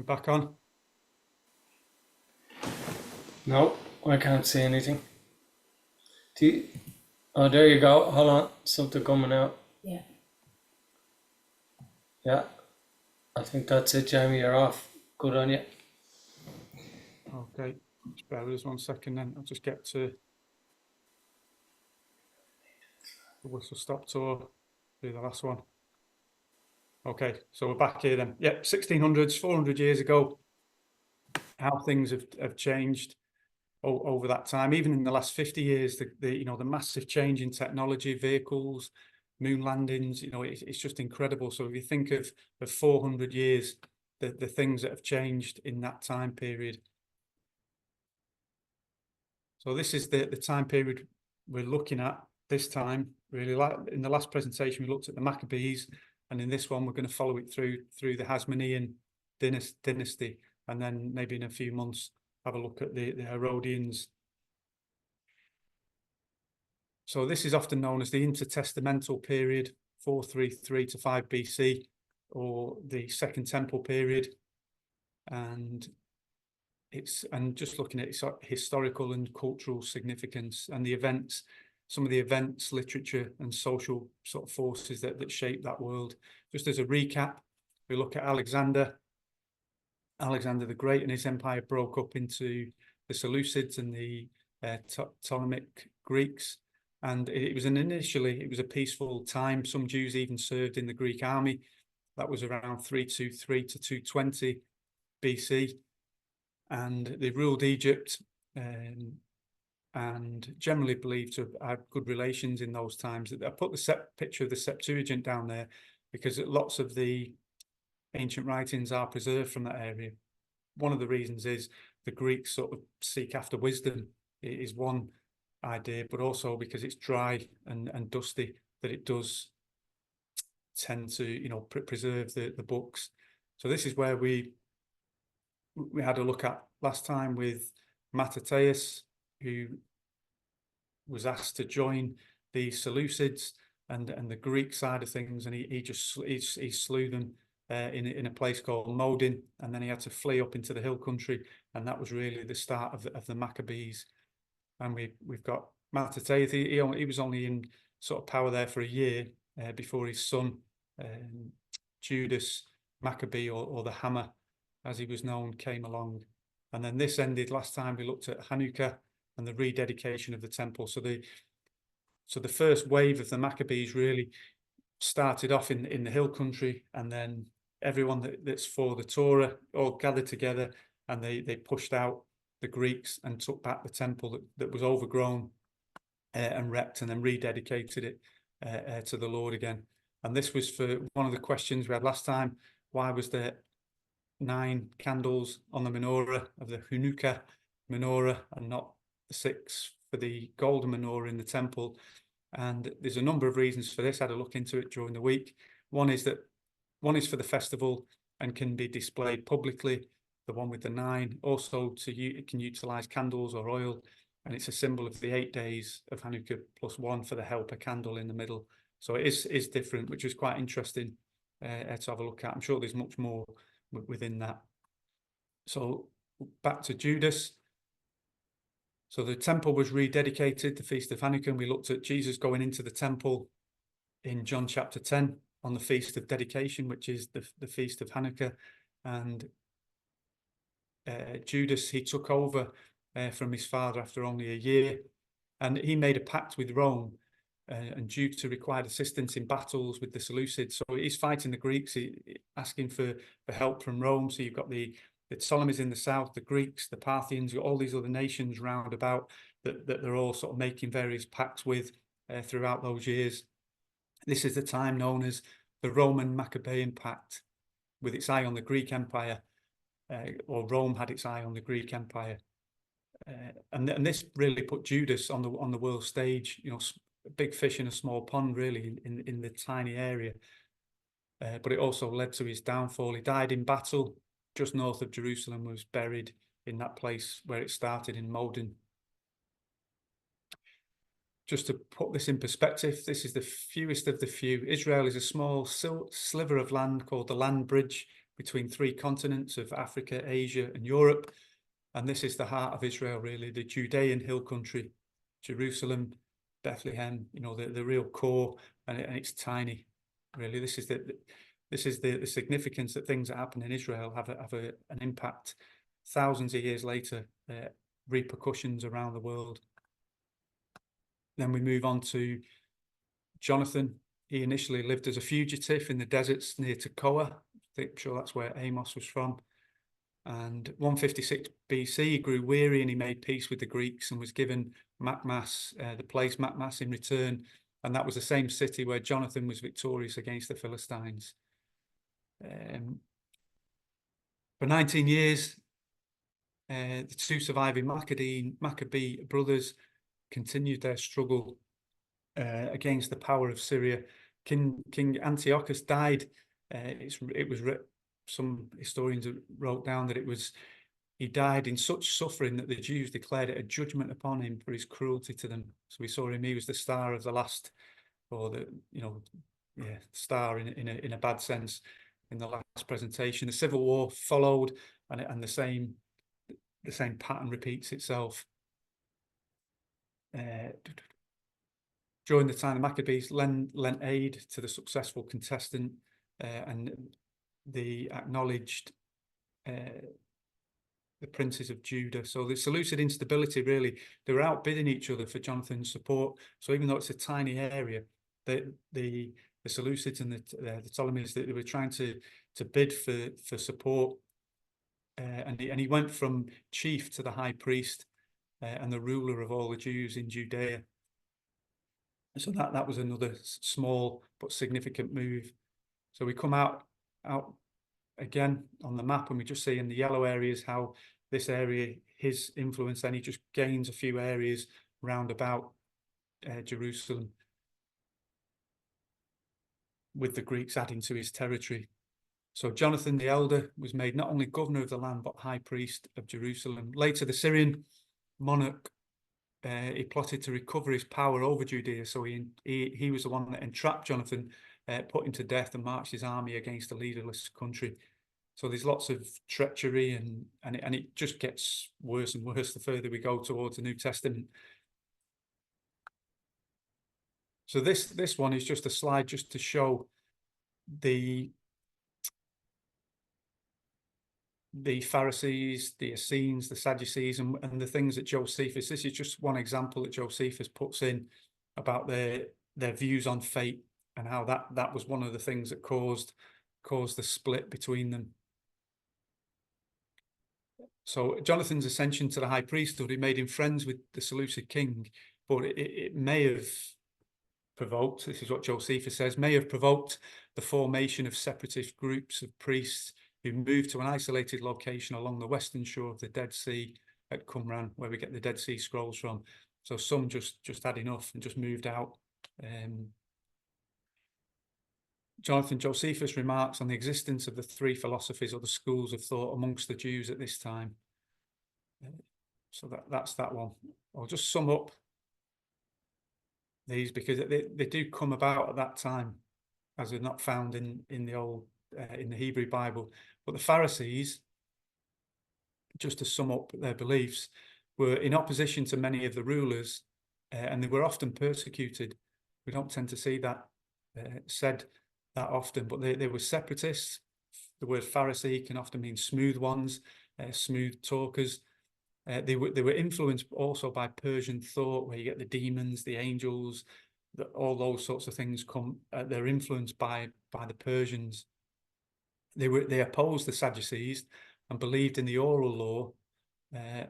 We're back on. No, I can't see anything. Oh, there you go. Hold on. Something coming out. Yeah. Yeah, I think that's it, Jamie. You're off. Good on you. Okay, just bear with us 1 second then. I'll just get to the whistle stop tour, do the last one. Okay, so we're back here then. Yep, 1600s, 400 years ago, how things have changed over that time. Even in the last 50 years, the massive change in technology, vehicles, moon landings, it's just incredible. So if you think of 400 years, the things that have changed in that time period. So this is the time period we're looking at this time. Really, like in the last presentation, we looked at the Maccabees, and in this one, we're going to follow it through the Hasmonean dynasty, and then maybe in a few months have a look at the Herodians. So this is often known as the intertestamental period, 433 to 5 BC, or the Second Temple period, and just looking at its historical and cultural significance and the events, some of the events, literature and social sort of forces that shape that world. Just as a recap, we look at Alexander the Great, and his empire broke up into the Seleucids and the Ptolemaic Greeks. And it was a peaceful time. Some Jews even served in the Greek army. That was around 323 to 220 BC. And they ruled Egypt and generally believed to have had good relations in those times. I put the picture of the Septuagint down there because lots of the ancient writings are preserved from that area. One of the reasons is the Greeks sort of seek after wisdom. It is one idea, but also because it's dry and dusty, that it does tend to preserve the books. So this is where we had a look at last time with Mattathias, who was asked to join the Seleucids and the Greek side of things, and he slew them in a place called Modin, and then he had to flee up into the hill country, and that was really the start of the Maccabees. And we've got Mattathias. He was only in sort of power there for a year before his son Judas Maccabee, or the Hammer, as he was known, came along. And then this ended last time. We looked at Hanukkah and the rededication of the temple. So the first wave of the Maccabees really started off in the hill country, and then everyone that's for the Torah all gathered together, and they pushed out the Greeks and took back the temple that was overgrown and wrecked, and then rededicated it to the Lord again. And this was for one of the questions we had last time. Why was there 9 candles on the menorah of the Hanukkah menorah and not the 6 for the golden menorah in the temple? And there's a number of reasons for this. I had a look into it during the week. One is for the festival and can be displayed publicly, the one with the 9. Also, it can utilize candles or oil, and it's a symbol of the 8 days of Hanukkah plus 1 for the helper candle in the middle. So it is different, which is quite interesting to have a look at. I'm sure there's much more within that. So back to Judas. So the temple was rededicated, the Feast of Hanukkah, and we looked at Jesus going into the temple in John chapter 10 on the Feast of Dedication, which is the Feast of Hanukkah. And Judas, he took over from his father after only a year, and he made a pact with Rome, and due to required assistance in battles with the Seleucids. So he's fighting the Greeks, asking for help from Rome. So you've got the Ptolemies in the south, the Greeks, the Parthians, all these other nations round about that they're all sort of making various pacts with throughout those years. This is the time known as the Roman Maccabean Pact, with its eye on the Greek Empire, or Rome had its eye on the Greek Empire. And this really put Judas on the world stage, a big fish in a small pond, really, in the tiny area. But it also led to his downfall. He died in battle just north of Jerusalem, was buried in that place where it started in Modin. Just to put this in perspective, this is the fewest of the few. Israel is a small sliver of land called the land bridge between three continents of Africa, Asia, and Europe. And this is the heart of Israel, really, the Judean hill country, Jerusalem, Bethlehem, you know, the real core, and it's tiny, really. This is the significance that things that happen in Israel have an impact thousands of years later, repercussions around the world. Then we move on to Jonathan. He initially lived as a fugitive in the deserts near Tekoa. I'm sure that's where Amos was from. And 156 BC, he grew weary and he made peace with the Greeks and was given Makmas, the place Makmas, in return. And that was the same city where Jonathan was victorious against the Philistines. For 19 years, the two surviving Maccabee brothers continued their struggle against the power of Syria. King Antiochus died. Some historians wrote down that he died in such suffering that the Jews declared it a judgment upon him for his cruelty to them. So we saw him; he was the star of the last, or star in a bad sense in the last presentation. The civil war followed, and the same pattern repeats itself. During the time, the Maccabees lent aid to the successful contestant, and they acknowledged the princes of Judah. So the Seleucid instability, really, they were outbidding each other for Jonathan's support. So even though it's a tiny area, the Seleucids and the Ptolemies, they were trying to bid for support. And he went from chief to the high priest and the ruler of all the Jews in Judea. So that was another small but significant move. So we come out again on the map, and we just see in the yellow areas how this area, his influence, then he just gains a few areas round about Jerusalem, with the Greeks adding to his territory. So Jonathan the elder was made not only governor of the land, but high priest of Jerusalem. Later, the Syrian monarch, he plotted to recover his power over Judea. So he was the one that entrapped Jonathan, put him to death, and marched his army against a leaderless country. So there's lots of treachery, and it just gets worse and worse the further we go towards the New Testament. So this one is just a slide just to show the Pharisees, the Essenes, the Sadducees, and the things that Josephus. This is just one example that Josephus puts in about their views on fate, and how that was one of the things that caused the split between them. So Jonathan's ascension to the high priesthood, it made him friends with the Seleucid king, but it may have provoked, this is what Josephus says, may have provoked the formation of separatist groups of priests who moved to an isolated location along the western shore of the Dead Sea at Qumran, where we get the Dead Sea Scrolls from. So some just had enough and just moved out. Jonathan Josephus remarks on the existence of the three philosophies or the schools of thought amongst the Jews at this time. So that's that one. I'll just sum up these because they do come about at that time, as they're not found in the old in the Hebrew Bible. But the Pharisees, just to sum up their beliefs, were in opposition to many of the rulers, and they were often persecuted. We don't tend to see that said that often, but they were separatists. The word Pharisee can often mean smooth ones, smooth talkers. They were influenced also by Persian thought, where you get the demons, the angels, all those sorts of things come. They're influenced by the Persians. They opposed the Sadducees and believed in the oral law,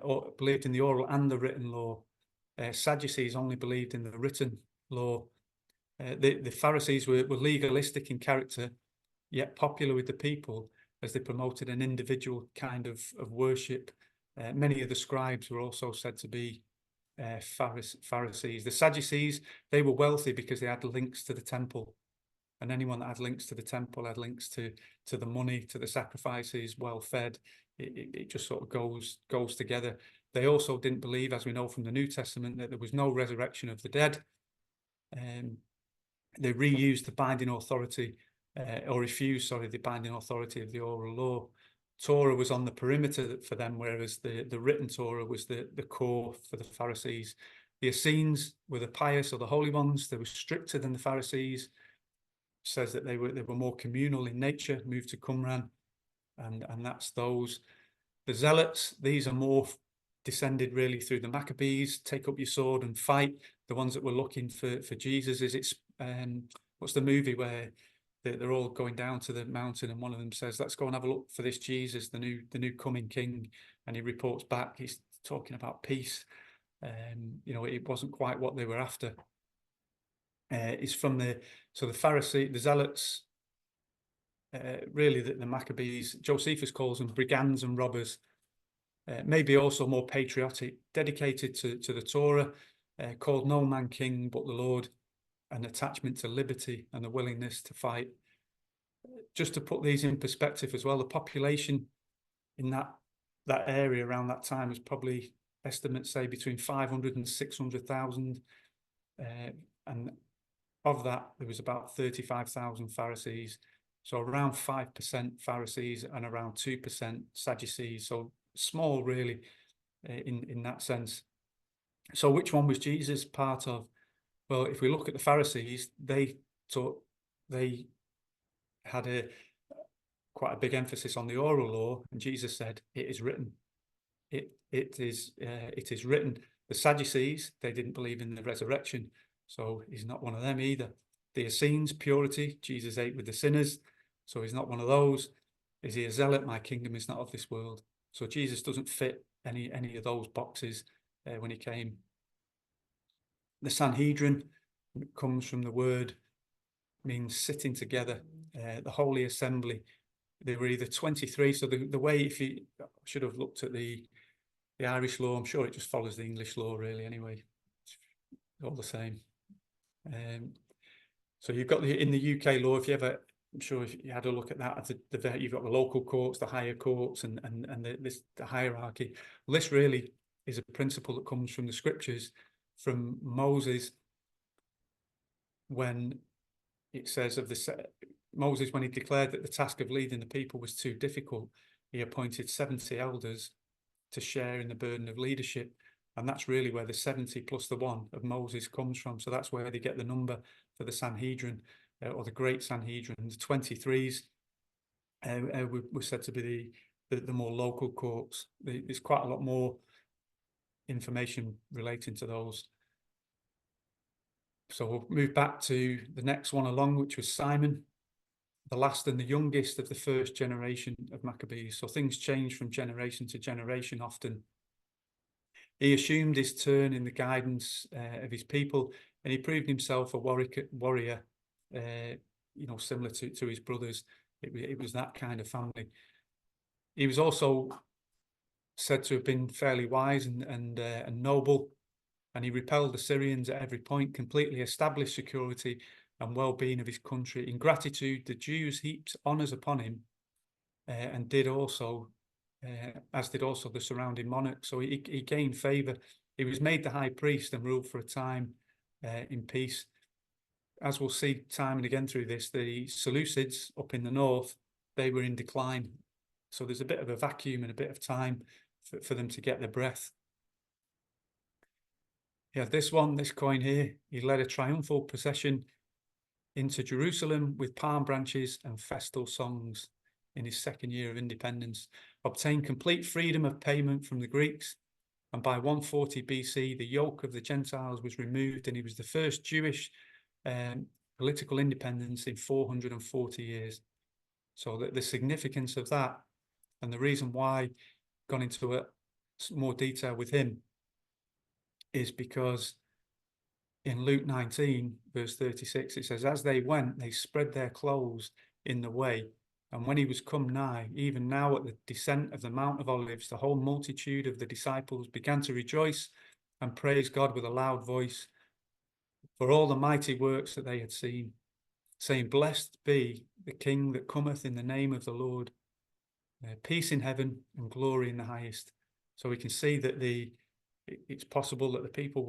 or believed in the oral and the written law. Sadducees only believed in the written law. The Pharisees were legalistic in character, yet popular with the people, as they promoted an individual kind of worship. Many of the scribes were also said to be Pharisees. The Sadducees, they were wealthy because they had links to the temple, and anyone that had links to the temple had links to the money, to the sacrifices, well fed. It just sort of goes together. They also didn't believe, as we know from the New Testament, that there was no resurrection of the dead. They reused the binding authority or refused, sorry, the binding authority of the oral law. Torah was on the perimeter for them, whereas the written Torah was the core for the Pharisees. The Essenes were the pious or the holy ones. They were stricter than the Pharisees. It says that they were more communal in nature, moved to Qumran, and that's those. The Zealots, these are more descended really through the Maccabees, take up your sword and fight. The ones that were looking for Jesus. Is it's what's the movie where they're all going down to the mountain and one of them says, let's go and have a look for this Jesus, the new coming king, and he reports back, he's talking about peace. You know, it wasn't quite what they were after. It's from the Zealots, really the Maccabees. Josephus calls them brigands and robbers. Maybe also more patriotic, dedicated to the Torah, called no man king but the Lord, an attachment to liberty and a willingness to fight. Just to put these in perspective as well, the population in that area around that time was probably, estimates say, between 500 and 600,000. And of that, there was about 35,000 Pharisees. So around 5% Pharisees and around 2% Sadducees. So small, really, in that sense. So which one was Jesus part of? Well, if we look at the Pharisees, they had quite a big emphasis on the oral law, and Jesus said, "It is written." It is written. The Sadducees, they didn't believe in the resurrection, so he's not one of them either. The Essenes, purity, Jesus ate with the sinners, so he's not one of those. Is he a zealot? My kingdom is not of this world. So Jesus doesn't fit any of those boxes when he came. The Sanhedrin comes from the word, means sitting together. The Holy Assembly, they were either 23. So the way, if you should have looked at the Irish law, I'm sure it just follows the English law really anyway. It's all the same. So you've got in the UK law, if you ever, I'm sure if you had a look at that, you've got the local courts, the higher courts, and the hierarchy. Well, this really is a principle that comes from the scriptures, from Moses, when it says of Moses, when he declared that the task of leading the people was too difficult, he appointed 70 elders to share in the burden of leadership. And that's really where the 70 plus the one of Moses comes from. So that's where they get the number for the Sanhedrin, or the Great Sanhedrin. The 23s were said to be the more local courts. There's quite a lot more information relating to those. So we'll move back to the next one along, which was Simon, the last and the youngest of the first generation of Maccabees. So things change from generation to generation often. He assumed his turn in the guidance of his people, and he proved himself a warrior, you know, similar to his brothers. It was that kind of family. He was also said to have been fairly wise and noble, and he repelled the Syrians at every point, completely established security and well-being of his country. In gratitude, the Jews heaped honours upon him, and did also, as did also the surrounding monarchs. So he gained favour. He was made the high priest and ruled for a time in peace. As we'll see time and again through this, the Seleucids up in the north, they were in decline. So there's a bit of a vacuum and a bit of time for them to get their breath. Yeah, this coin here, he led a triumphal procession into Jerusalem with palm branches and festal songs in his second year of independence, obtained complete freedom of payment from the Greeks, and by 140 BC, the yoke of the Gentiles was removed, and he was the first Jewish political independence in 440 years. So the significance of that, and the reason why I've gone into more detail with him, is because in Luke 19, verse 36, it says, as they went, they spread their clothes in the way. And when he was come nigh, even now at the descent of the Mount of Olives, the whole multitude of the disciples began to rejoice and praise God with a loud voice for all the mighty works that they had seen, saying, blessed be the King that cometh in the name of the Lord, peace in heaven and glory in the highest. So we can see that it's possible that the people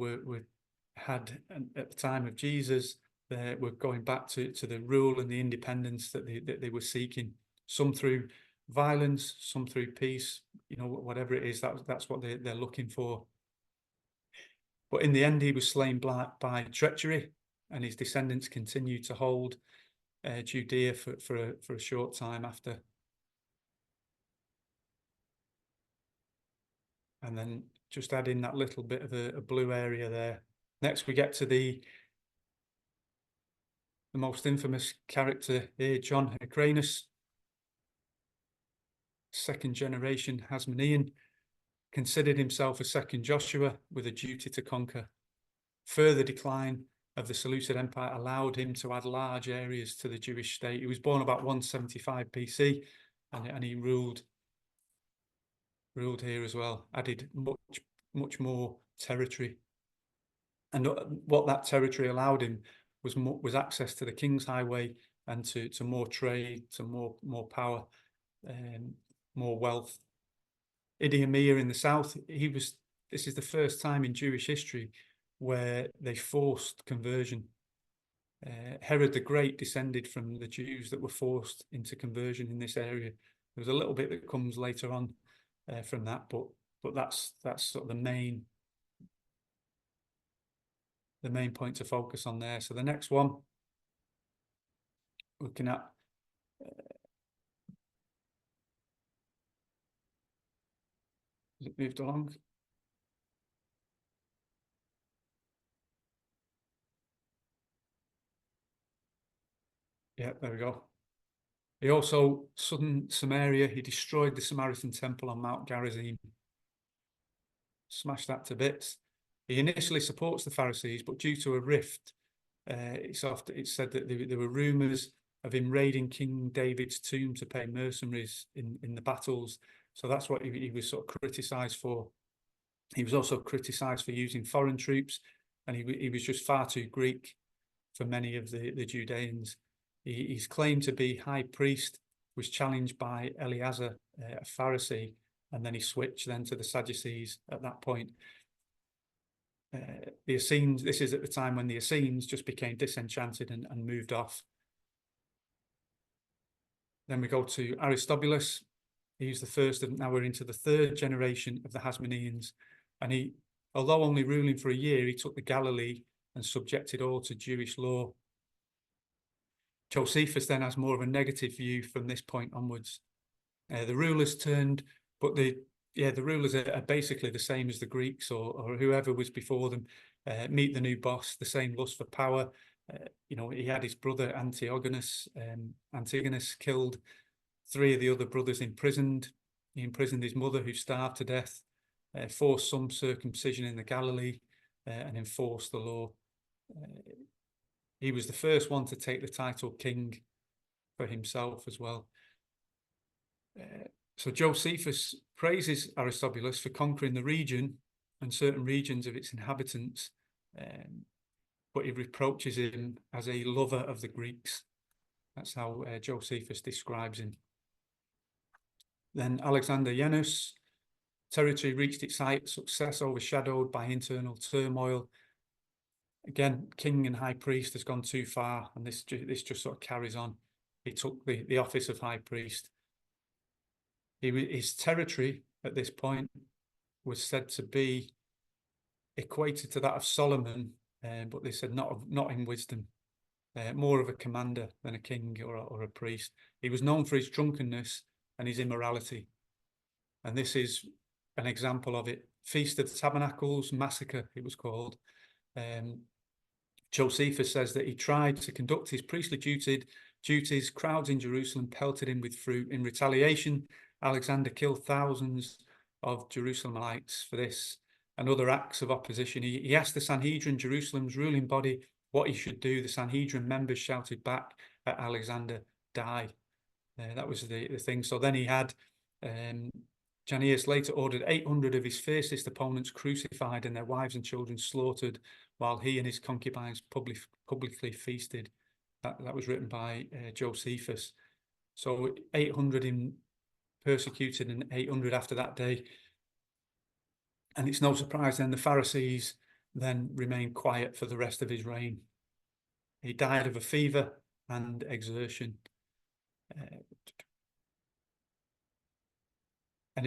had at the time of Jesus, were going back to the rule and the independence that they were seeking, some through violence, some through peace, whatever it is, that's what they're looking for. But in the end, he was slain by treachery, and his descendants continued to hold Judea for a short time after. And then just add in that little bit of a blue area there. Next, we get to the most infamous character here, John Hyrcanus, second generation Hasmonean, considered himself a second Joshua with a duty to conquer. Further decline of the Seleucid Empire allowed him to add large areas to the Jewish state. He was born about 175 BC, and he ruled here as well, added much more territory. And what that territory allowed him was access to the King's Highway and to more trade, to more power, more wealth. Idi Amin in the south, this is the first time in Jewish history where they forced conversion. Herod the Great descended from the Jews that were forced into conversion in this area. There's a little bit that comes later on from that, but that's sort of the main point to focus on there. So the next one, looking at has it moved along? Yeah, there we go. He also, southern Samaria, he destroyed the Samaritan temple on Mount Gerizim, smashed that to bits. He initially supports the Pharisees, but due to a rift, it's said that there were rumours of him raiding King David's tomb to pay mercenaries in the battles. So that's what he was sort of criticised for. He was also criticised for using foreign troops, and he was just far too Greek for many of the Judeans. His claim to be high priest was challenged by Eleazar, a Pharisee, and then he switched then to the Sadducees at that point. The Essenes, this is at the time when the Essenes just became disenchanted and moved off. Then we go to Aristobulus. He's the first, and now we're into the third generation of the Hasmoneans. And he, although only ruling for a year, he took the Galilee and subjected all to Jewish law. Josephus then has more of a negative view from this point onwards. The rulers turned, but the rulers are basically the same as the Greeks or whoever was before them. Meet the new boss, the same lust for power. He had his brother Antigonus killed, 3 of the other brothers imprisoned. He imprisoned his mother, who starved to death, forced some circumcision in the Galilee, and enforced the law. He was the first one to take the title king for himself as well. So Josephus praises Aristobulus for conquering the region and certain regions of its inhabitants, but he reproaches him as a lover of the Greeks. That's how Josephus describes him. Then Alexander Janus, territory reached its height, success overshadowed by internal turmoil. Again, king and high priest has gone too far, and this just sort of carries on. He took the office of high priest. His territory at this point was said to be equated to that of Solomon, but they said not in wisdom, more of a commander than a king or a priest. He was known for his drunkenness and his immorality, and this is an example of it. Feast of the Tabernacles massacre, it was called. Josephus says that he tried to conduct his priestly duties. Crowds in Jerusalem pelted him with fruit. In retaliation, Alexander killed thousands of Jerusalemites for this and other acts of opposition. He asked the Sanhedrin, Jerusalem's ruling body, what he should do. The Sanhedrin members shouted back at Alexander, die. That was the thing. So then he had, Janneus later ordered 800 of his fiercest opponents crucified and their wives and children slaughtered, while he and his concubines publicly feasted. That was written by Josephus. So 800 in persecuted and 800 after that day. And it's no surprise then the Pharisees then remained quiet for the rest of his reign. He died of a fever and exertion.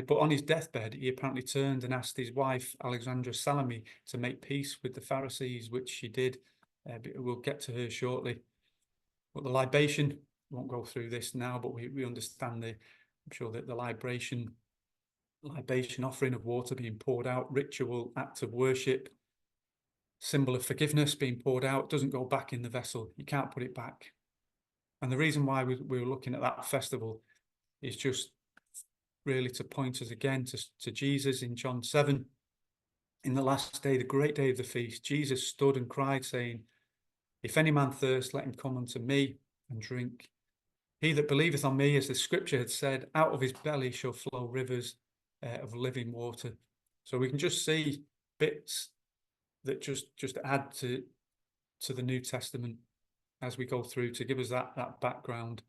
But on his deathbed, he apparently turned and asked his wife, Alexandra Salome, to make peace with the Pharisees, which she did. We'll get to her shortly. But the libation, won't go through this now, but we understand I'm sure that the libation offering of water being poured out, ritual act of worship, symbol of forgiveness being poured out, doesn't go back in the vessel. You can't put it back. And the reason why we were looking at that festival is just really to point us again to Jesus in John 7. In the last day, the great day of the feast, Jesus stood and cried, saying, "If any man thirst, let him come unto me and drink. He that believeth on me, as the scripture had said, out of his belly shall flow rivers of living water." So we can just see bits that just add to the New Testament as we go through to give us that background.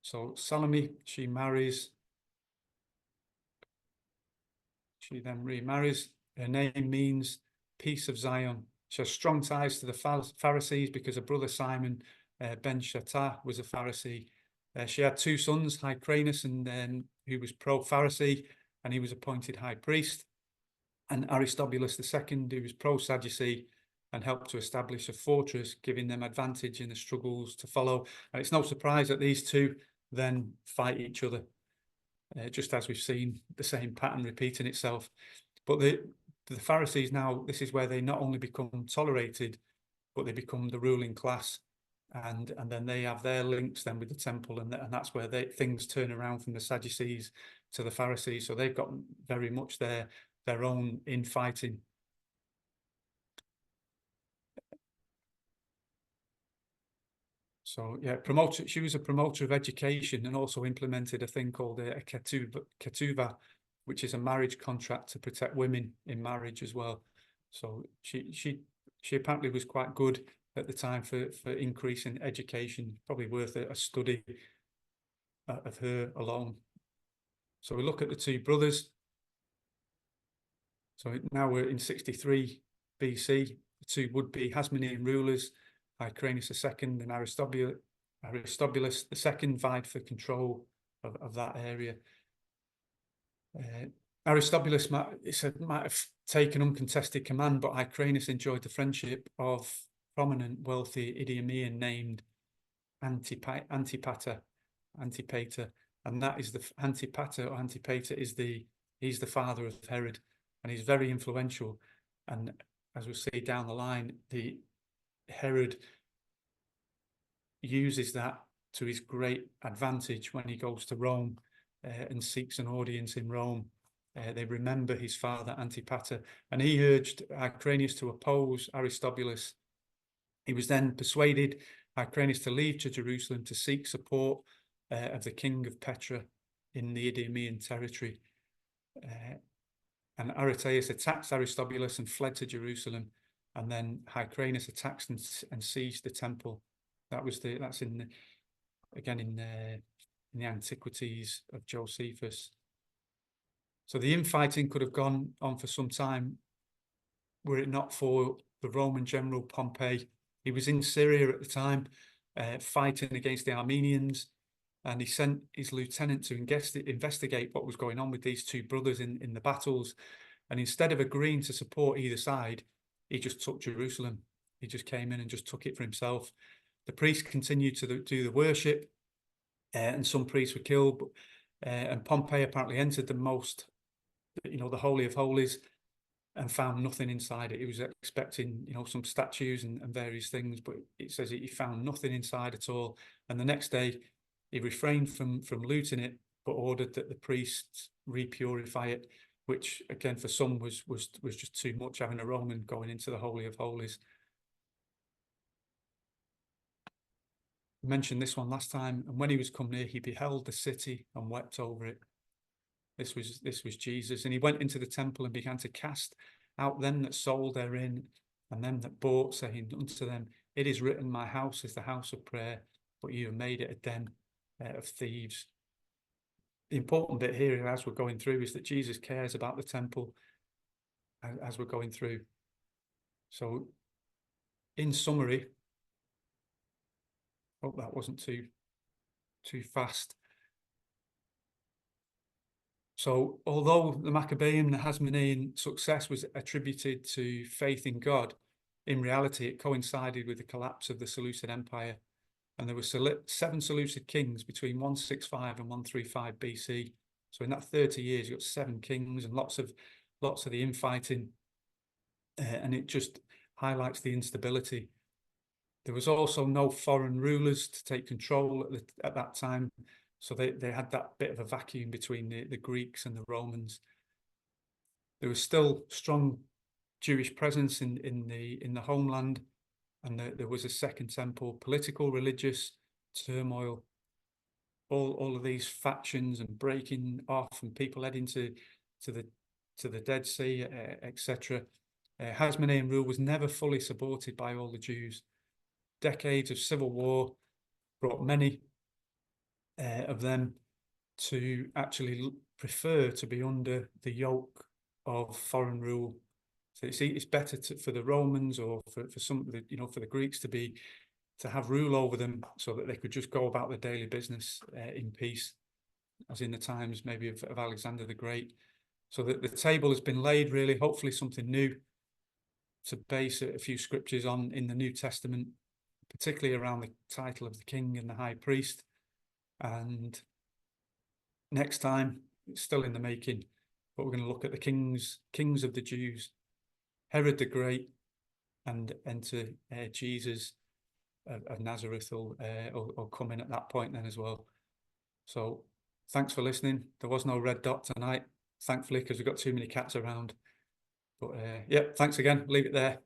So Salome, she marries. She then remarries. Her name means peace of Zion. She has strong ties to the Pharisees because her brother Simon ben Shattah was a Pharisee. She had two sons, Hyrcanus, and who was pro-Pharisee, and he was appointed high priest, and Aristobulus II, who was pro-Sadducee and helped to establish a fortress, giving them advantage in the struggles to follow. And it's no surprise that these two then fight each other, just as we've seen the same pattern repeating itself. But the Pharisees now, this is where they not only become tolerated, but they become the ruling class, and then they have their links then with the temple, and that's where things turn around from the Sadducees to the Pharisees. So they've got very much their own infighting. So yeah, she was a promoter of education and also implemented a thing called a ketuvah, which is a marriage contract to protect women in marriage as well. So she apparently was quite good at the time for increasing education, probably worth a study of her alone. So we look at the two brothers. So now we're in 63 BC. The two would-be Hasmonean rulers, Hyrcanus II and Aristobulus II, vied for control of that area. Aristobulus might have taken uncontested command, but Hyrcanus enjoyed the friendship of prominent, wealthy Idumean named Antipater, and that is the Antipater or Antipater he's the father of Herod, and he's very influential. And as we'll see down the line, the Herod uses that to his great advantage when he goes to Rome and seeks an audience in Rome. They remember his father Antipater, and he urged Hyrcanus to oppose Aristobulus. He was then persuaded Hyrcanus to leave to Jerusalem to seek support of the king of Petra in the Idumean territory. And Areteus attacked Aristobulus and fled to Jerusalem, and then Hyrcanus attacked and seized the temple. That's in the Antiquities of Josephus. So the infighting could have gone on for some time were it not for the Roman general Pompey. He was in Syria at the time, fighting against the Armenians, and he sent his lieutenant to investigate what was going on with these two brothers in the battles. And instead of agreeing to support either side, he just took Jerusalem. He just came in and just took it for himself. The priests continued to do the worship, and some priests were killed. And Pompey apparently entered the Holy of Holies, and found nothing inside it. He was expecting, some statues and various things, but it says he found nothing inside at all. And the next day, he refrained from looting it, but ordered that the priests repurify it, which again for some was just too much, having a Roman going into the Holy of Holies. I mentioned this one last time, and when he was come near, he beheld the city and wept over it. This was Jesus, and he went into the temple and began to cast out them that sold therein, and them that bought, saying unto them, It is written, my house is the house of prayer, but you have made it a den of thieves. The important bit here, as we're going through, is that Jesus cares about the temple as we're going through. So in summary, hope that wasn't too fast. So although the Maccabean, the Hasmonean success was attributed to faith in God, in reality it coincided with the collapse of the Seleucid Empire, and there were 7 Seleucid kings between 165 and 135 BC. So in that 30 years, you got 7 kings and lots of the infighting, and it just highlights the instability. There was also no foreign rulers to take control at that time, so they had that bit of a vacuum between the Greeks and the Romans. There was still strong Jewish presence in the homeland, and there was a second temple. Political, religious turmoil, all of these factions and breaking off, and people heading to the Dead Sea, etc. Hasmonean rule was never fully supported by all the Jews. Decades of civil war brought many of them to actually prefer to be under the yoke of foreign rule. So it's better for the Romans, or for some of the, for the Greeks to have rule over them, so that they could just go about their daily business in peace, as in the times maybe of Alexander the Great. So that the table has been laid, really, hopefully something new to base a few scriptures on in the New Testament, particularly around the title of the king and the high priest. And next time, it's still in the making, but we're going to look at the kings of the Jews, Herod the Great, and enter Jesus of Nazareth will come in at that point then as well. So thanks for listening. There was no red dot tonight, thankfully, because we've got too many cats around. But yeah, thanks again. Leave it there.